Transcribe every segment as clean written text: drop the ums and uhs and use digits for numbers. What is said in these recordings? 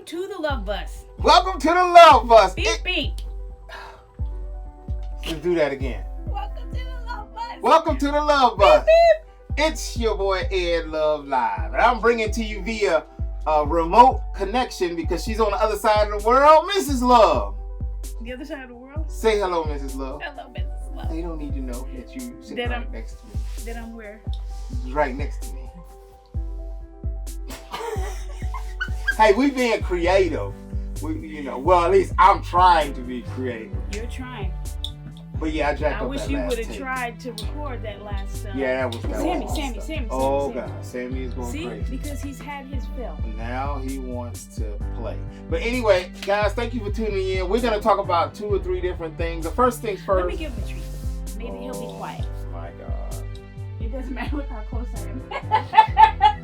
Welcome to the Love Bus. Welcome to the Love Bus. Beep, beep. Let's do that again. Welcome to the Love Bus. Welcome to the Love Bus. Beep, beep. It's your boy Ed Love Live. And I'm bringing to you via a remote connection because she's on the other side of the world, Mrs. Love. The other side of the world? Say hello, Mrs. Love. Hello, Mrs. Love. They don't need to know that you sit right next to me. That I'm where? Right next to me. Hey, we being creative. Well, at least I'm trying to be creative. You're trying. But yeah, I jacked I up wish that you last would have tape. tried to record that last. Yeah, that was Sammy. Oh God, Sammy is going crazy. See, because he's had his fill. Now he wants to play. But anyway, guys, thank you for tuning in. We're gonna talk about 2 or 3 different things. The first things first. Let me give him a treat. Maybe he'll be quiet. My God. It doesn't matter. Look how close I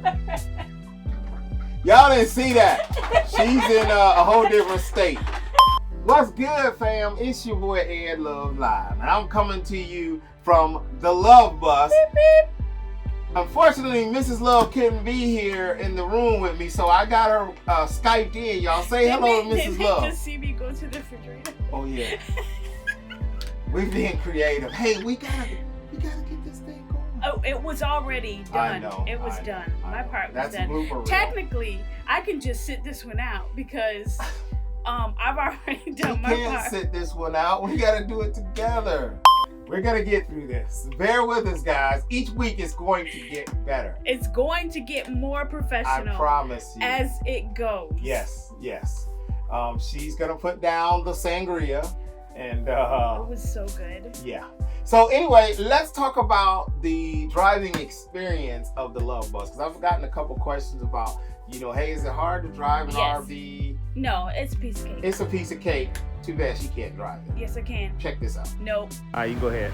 am. Y'all didn't see that. She's in a whole different state. What's good, fam? It's your boy Ed Love Live, and I'm coming to you from the Love Bus. Beep, beep. Unfortunately, Mrs. Love couldn't be here in the room with me, so I got her Skyped in. Y'all say hello to Mrs. Love. Just see me go to the refrigerator. Oh yeah. We're being creative. Hey, we gotta get this thing going. Oh, it was already done. I know. It was done. My part was That's done. a blooper reel. Technically, I can just sit this one out because I've already done my We can't part. sit this one out. We gotta do it together. We're gonna get through this. Bear with us, guys. Each week is going to get better. It's going to get more professional. I promise you. As it goes. Yes. She's gonna put down the sangria, and It was so good. yeah. So anyway, let's talk about the driving experience of the Love Bus, because I've gotten a couple questions about, hey, is it hard to drive an Yes. RV? No, it's a piece of cake. It's a piece of cake. Too bad she can't drive it. Yes, I can. Check this out. Nope. All right, you go ahead.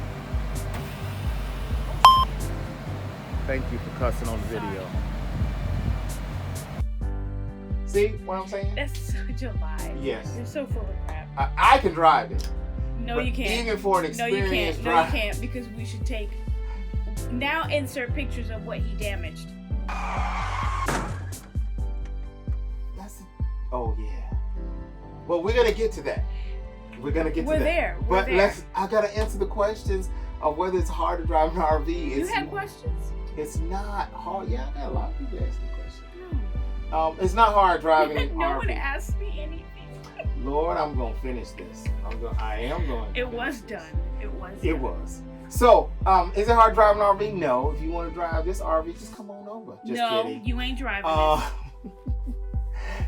Thank you for cussing on the video. See what I'm saying? That's such a lie. Yes. You're so full of crap. I can drive it. No, but you can't. Even for an No, you experienced can't. driver. No, you can't, because we should take. Now insert pictures of what he damaged. Oh yeah. Well, we're gonna get to that. We're gonna get to that. We're But there. I gotta answer the questions of whether it's hard to drive an RV. You had questions? It's not hard. Yeah, I got a lot of people asking questions. It's not hard driving an No RV. one asked me anything. Lord, I'm gonna finish this. I am going. It was done. It was. It done. was. So, is it hard driving an RV? No. If you want to drive this RV, just come on over. Just no, kidding. you ain't driving it.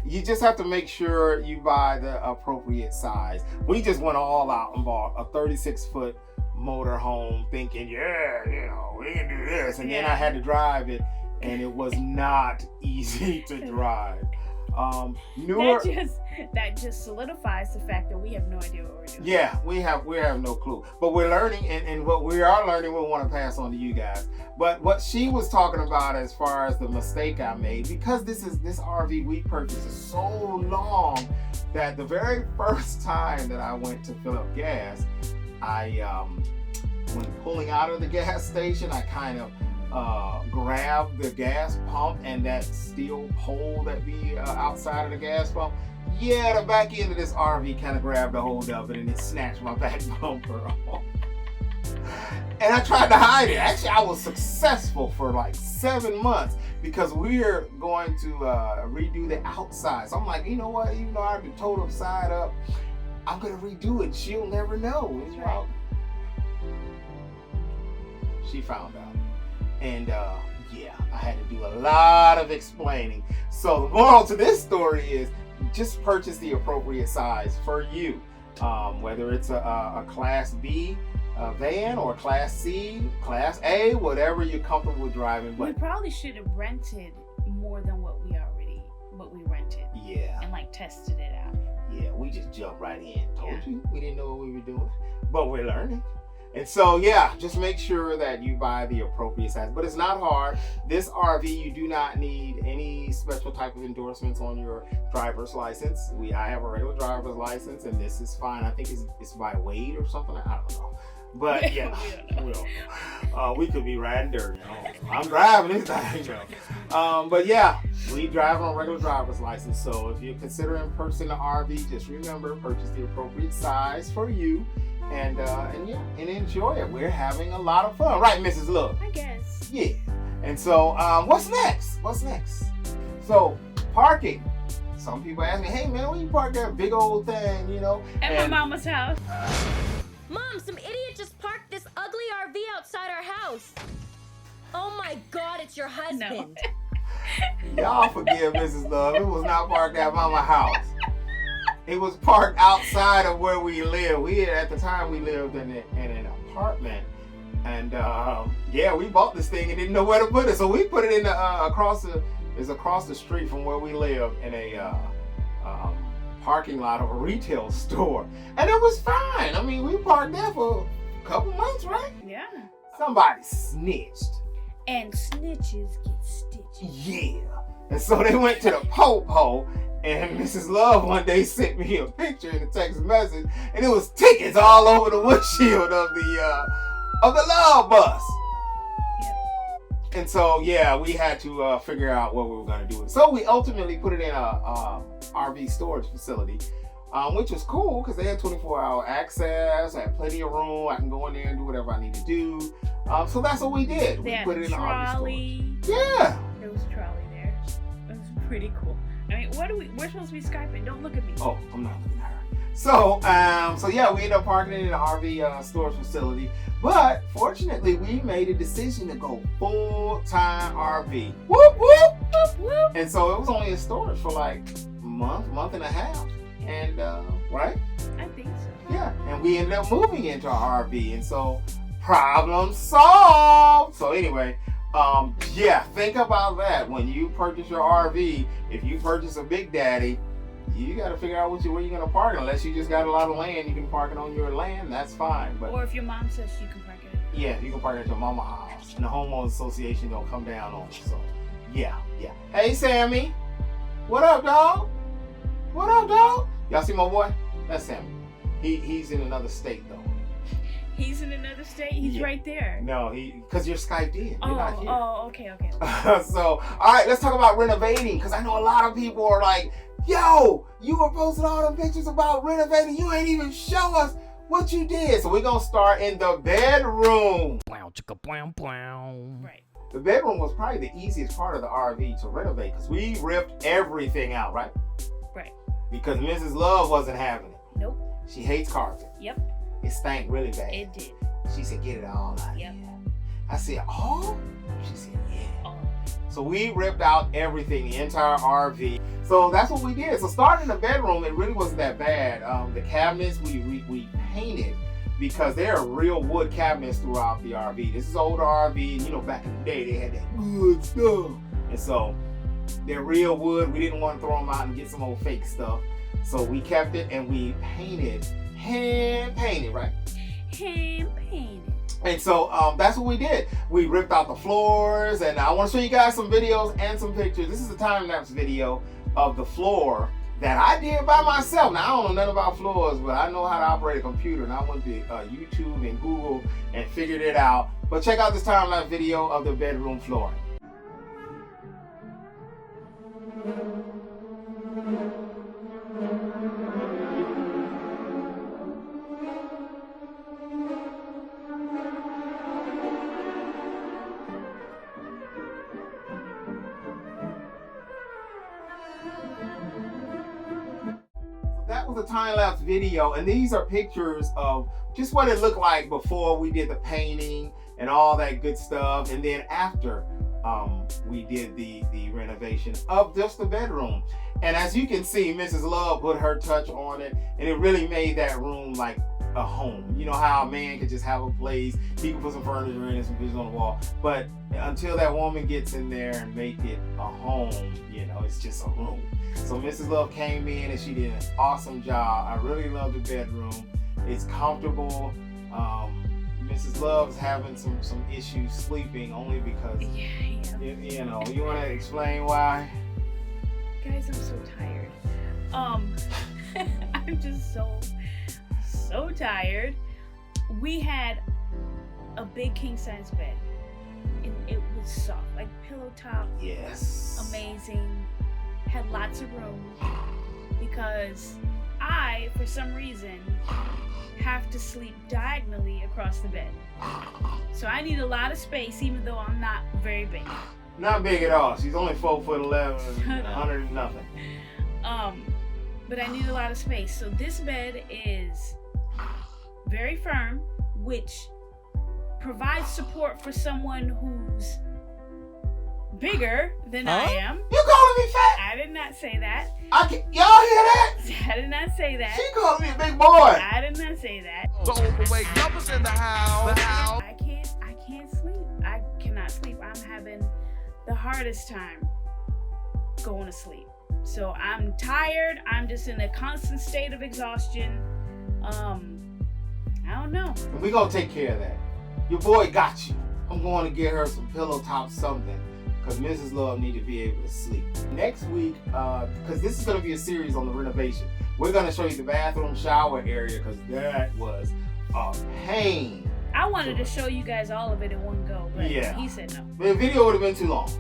You just have to make sure you buy the appropriate size. We just went all out and bought a 36-foot motorhome thinking, we can do this. And then I had to drive it, and it was not easy to drive. That just solidifies the fact that we have no idea what we're doing. Yeah, we have no clue. But we're learning, and what we are learning, we want to pass on to you guys. But what she was talking about as far as the mistake I made, because this RV we purchased is so long that the very first time that I went to fill up gas, when pulling out of the gas station, I kind of grabbed the gas pump and that steel pole that be outside of the gas pump. Yeah, the back end of this RV kind of grabbed a hold of it and it snatched my back bumper off. And I tried to hide it. Actually, I was successful for like 7 months because we're going to redo the outside. So I'm like, you know what? Even though I've been towed upside up, I'm going to redo it. She'll never know. That's right. She found out. And I had to do a lot of explaining. So the moral to this story is just purchase the appropriate size for you. Whether it's a Class B van or Class C, Class A, whatever you're comfortable driving. But we probably should have rented more than what we rented. Yeah. And tested it out. Yeah, we just jumped right in. Told you we didn't know what we were doing, but we're learning. And so, just make sure that you buy the appropriate size. But it's not hard. This RV, you do not need any special type of endorsements on your driver's license. I have a regular driver's license, and this is fine. I think it's by weight or something. I don't know. But yeah, we could be riding dirty. I'm driving this thing, but yeah, we drive on a regular driver's license. So if you're considering purchasing an RV, just remember, purchase the appropriate size for you, and enjoy it. We're having a lot of fun, right, Mrs. Love? I guess. Yeah. And so, what's next? So, parking. Some people ask me, hey man, where you park that big old thing, At my mama's house. Mom, some idiot just parked this ugly RV outside our house. Oh my God, it's your husband. No. Y'all forgive Mrs. Love. It was not parked at mama's house. It was parked outside of where we live. At the time we lived in an apartment. And we bought this thing and didn't know where to put it. So we put it in across the street from where we live in a parking lot of a retail store. And it was fine. I mean, we parked there for a couple months, right? Yeah. Somebody snitched. And snitches get stitches. Yeah. And so they went to the po-po, and Mrs. Love one day sent me a picture in a text message, and it was tickets all over the windshield of the Love bus. And so, we had to figure out what we were going to do with it. So we ultimately put it in a RV storage facility, which was cool because they had 24-hour access. I had plenty of room. I can go in there and do whatever I need to do. So that's what we did. We put it in an RV storage. Yeah. There was a trolley there. It was pretty cool. I mean, we're supposed to be Skyping. Don't look at me. Oh, I'm not looking at her. So we ended up parking it in an RV storage facility. But fortunately, we made a decision to go full-time RV. Whoop, whoop, whoop, whoop. And so it was only in storage for like a month and a half. And, right? I think so. Yeah. And we ended up moving into our RV. And so, problem solved. So anyway, think about that. When you purchase your RV, if you purchase a Big Daddy, you got to figure out where you're going to park it. Unless you just got a lot of land, you can park it on your land. That's fine. But or if your mom says you can park it. Yeah, you can park it at your mama's house. And the homeowners association don't come down on you. So, yeah. Hey, Sammy. What up, dog? Y'all see my boy? That's Sammy. He's in another state, though. He's in another state? He's right there. No, because you're Skyped in. You're not here. Oh, okay. So, all right, let's talk about renovating. Because I know a lot of people are like, yo, you were posting all them pictures about renovating. You ain't even show us what you did. So we're going to start in the bedroom. Right. The bedroom was probably the easiest part of the RV to renovate because we ripped everything out, right? Right. Because Mrs. Love wasn't having it. Nope. She hates carpet. Yep. It stank really bad. It did. She said, get it all out. Yep. I said, all? She said, yeah. All. So we ripped out everything, the entire RV. So that's what we did. So starting in the bedroom, it really wasn't that bad. The cabinets we painted because there are real wood cabinets throughout the RV. This is older RV. Back in the day, they had that good stuff. And so they're real wood. We didn't want to throw them out and get some old fake stuff. So we kept it and we painted, hand painted, right? Hand painted. And so that's what we did. We ripped out the floors, and I want to show you guys some videos and some pictures. This is a time-lapse video of the floor that I did by myself. Now, I don't know nothing about floors, but I know how to operate a computer, and I went to YouTube and Google and figured it out. But check out this time-lapse video of the bedroom flooring. That was a time-lapse video, and these are pictures of just what it looked like before we did the painting and all that good stuff, and then after we did the renovation of just the bedroom. And as you can see, Mrs. Love put her touch on it, and it really made that room like a home. You know how a man could just have a place, he can put some furniture in and some pictures on the wall, but until that woman gets in there and make it a home, it's just a room. So Mrs. Love came in and she did an awesome job. I really love the bedroom. It's comfortable. Mrs. Love's having some issues sleeping only because, you want to explain why? Guys, I'm so tired. I'm just so tired. we had a big king size bed, and it was soft, like pillow top. Yes. Amazing. Had lots of room because I, for some reason, have to sleep diagonally across the bed. So I need a lot of space, even though I'm not very big. Not big at all. She's only 4'11", 100 and nothing. But I need a lot of space. So this bed is very firm, which provides support for someone who's bigger than I am. You calling me fat? I did not say that. Y'all hear that? I did not say that. She calling me a big boy. I did not say that. The overweight numbers in the house. I can't sleep. I cannot sleep. I'm having the hardest time going to sleep. So I'm tired. I'm just in a constant state of exhaustion. I don't know. And we gonna take care of that. Your boy got you. I'm going to get her some pillow top something, because Mrs. Love need to be able to sleep. Next week, because this is going to be a series on the renovation, we're going to show you the bathroom shower area, because that was a pain. I wanted to show you guys all of it in one go, but Yeah. he said no. The video would have been too long.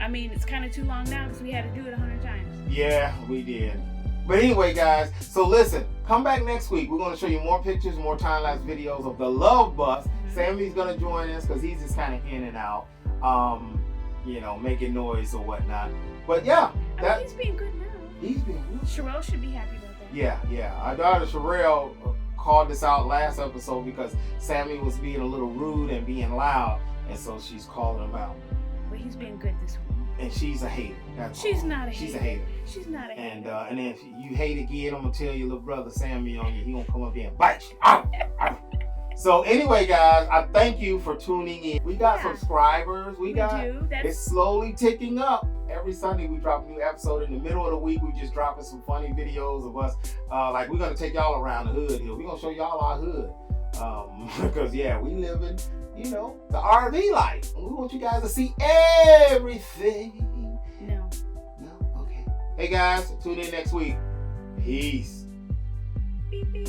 I mean, it's kind of too long now because we had to do it 100 times. Yeah, we did. But anyway, guys, so listen, come back next week. We're going to show you more pictures, more time-lapse videos of the Love Bus. Sammy's going to join us because he's just kind of in and out, you know, making noise or whatnot. But yeah. I mean, he's being good now. He's being good. Sherelle should be happy about that. Yeah. Our daughter Sherelle called this out last episode because Sammy was being a little rude and being loud, and so she's calling him out. But he's being good this week. And she's a hater. She's not a hater. She's a hater. She's not a hater. And if you hate again, I'm gonna tell your little brother Sammy on you. He gonna come up here and bite you. Ow, ow. So anyway, guys, I thank you for tuning in. We got subscribers. We do. It's slowly ticking up. Every Sunday we drop a new episode. In the middle of the week, we just dropping some funny videos of us. Like we're gonna take y'all around the hood here. We're gonna show y'all our hood. Because yeah, we live in, you know, the RV life. And we want you guys to see everything. No. Okay. Hey guys, tune in next week. Peace. Beep beep.